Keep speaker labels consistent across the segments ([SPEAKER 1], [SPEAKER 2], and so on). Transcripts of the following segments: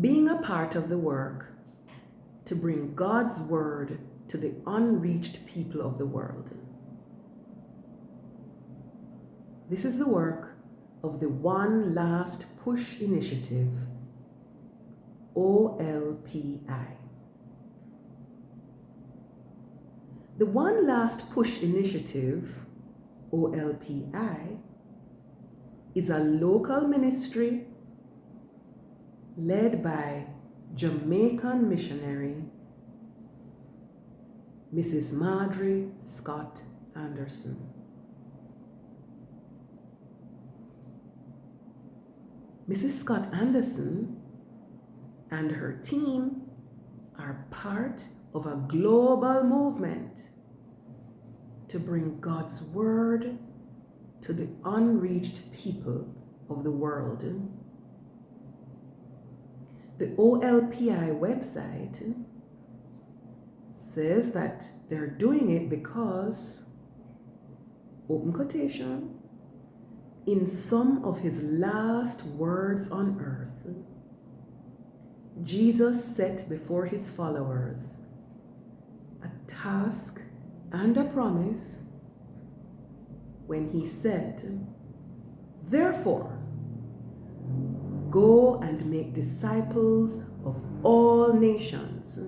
[SPEAKER 1] being a part of the work to bring God's word to the unreached people of the world. This is the work of the One Last Push Initiative, OLPI. The One Last Push Initiative, OLPI, is a local ministry led by Jamaican missionary Mrs. Marjorie Scott Anderson. Mrs. Scott Anderson and her team are part of a global movement to bring God's word to the unreached people of the world. The OLPI website says that they're doing it because, open quotation, in some of his last words on earth, Jesus set before his followers a task and a promise when he said, "Therefore, go and make disciples of all nations,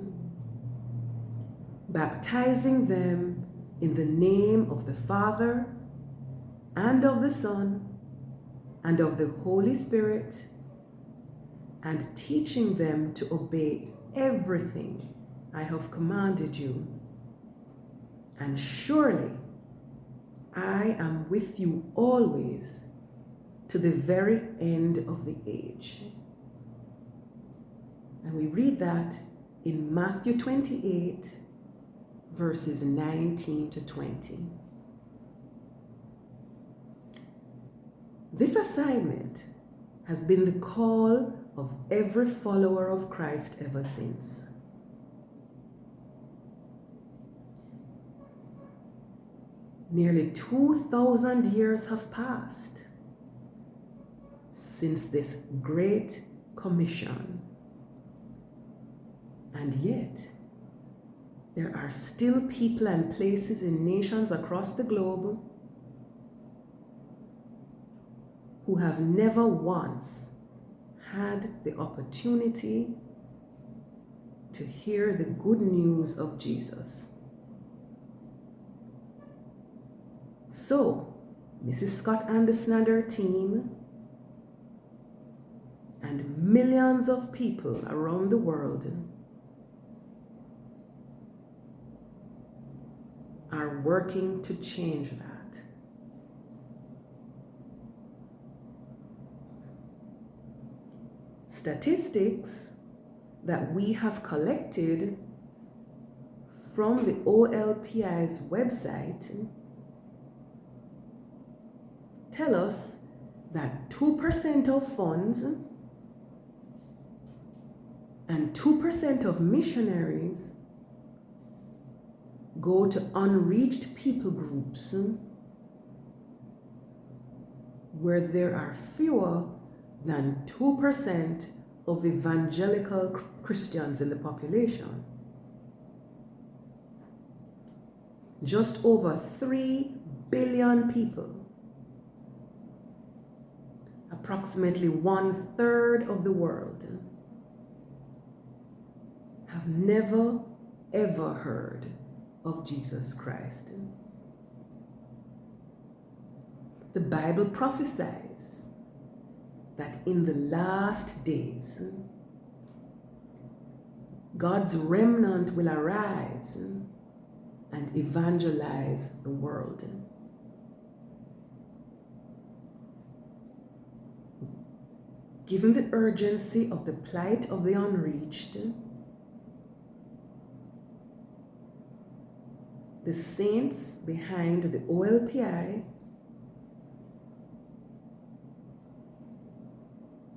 [SPEAKER 1] baptizing them in the name of the Father and of the Son and of the Holy Spirit, and teaching them to obey everything I have commanded you. And surely I am with you always to the very end of the age." And we read that in Matthew 28, verses 19 to 20. This assignment has been the call of every follower of Christ ever since. Nearly 2,000 years have passed since this great commission, and yet there are still people and places in nations across the globe who have never once had the opportunity to hear the good news of Jesus. So, Mrs. Scott Anderson and her team and millions of people around the world are working to change that. Statistics that we have collected from the OLPI's website tell us that 2% of funds and 2% of missionaries go to unreached people groups where there are fewer than 2% of evangelical Christians in the population. Just over 3 billion people, approximately 1/3 of the world, have never ever heard of Jesus Christ. The Bible prophesies that in the last days, God's remnant will arise and evangelize the world. Given the urgency of the plight of the unreached, the saints behind the OLPI,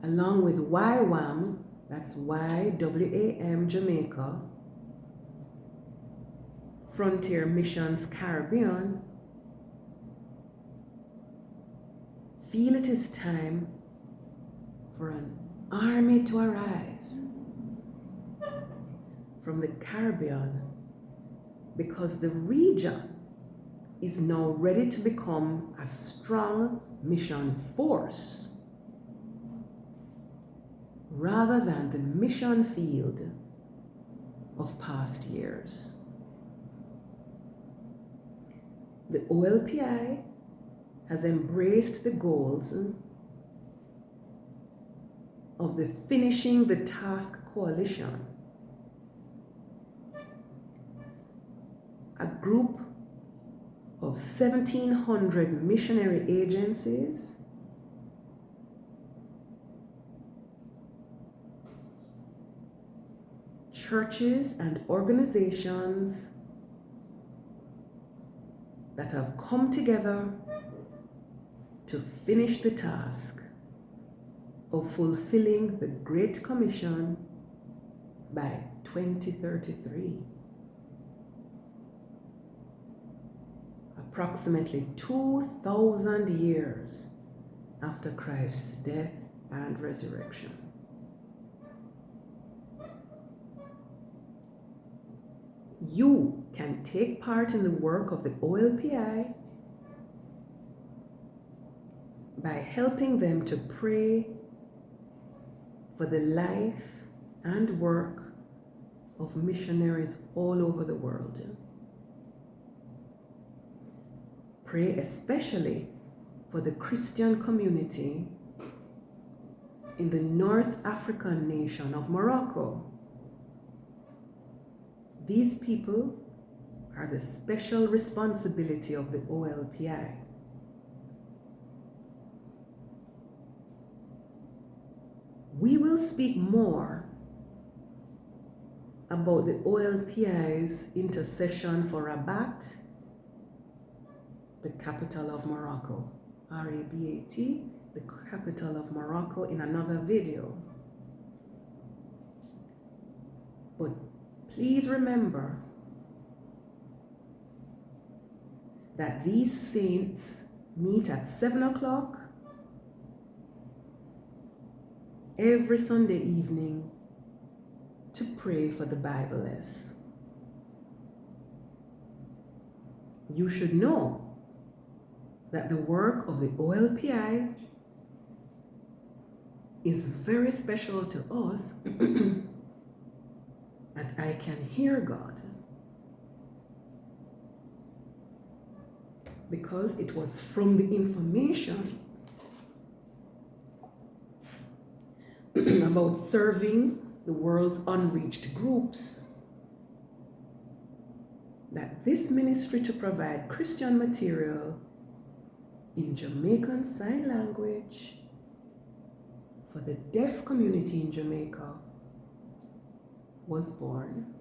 [SPEAKER 1] along with YWAM, that's YWAM Jamaica, Frontier Missions Caribbean, feel it is time for an army to arise from the Caribbean, because the region is now ready to become a strong mission force rather than the mission field of past years. The OLPI has embraced the goals of the Finishing the Task Coalition, a group of 1,700 missionary agencies churches and organizations that have come together to finish the task of fulfilling the Great Commission by 2033. Approximately 2,000 years after Christ's death and resurrection. You can take part in the work of the OLPI by helping them to pray for the life and work of missionaries all over the world. Pray especially for the Christian community in the North African nation of Morocco. These people are the special responsibility of the OLPI. We will speak more about the OLPI's intercession for Rabat, the capital of Morocco, R-A-B-A-T, the capital of Morocco, in another video. But please remember that these saints meet at 7 o'clock every Sunday evening to pray for the Bibleless. You should know that the work of the OLPI is very special to us, and I can hear God because it was from the information about serving the world's unreached groups that this ministry to provide Christian material in Jamaican Sign Language for the deaf community in Jamaica was born.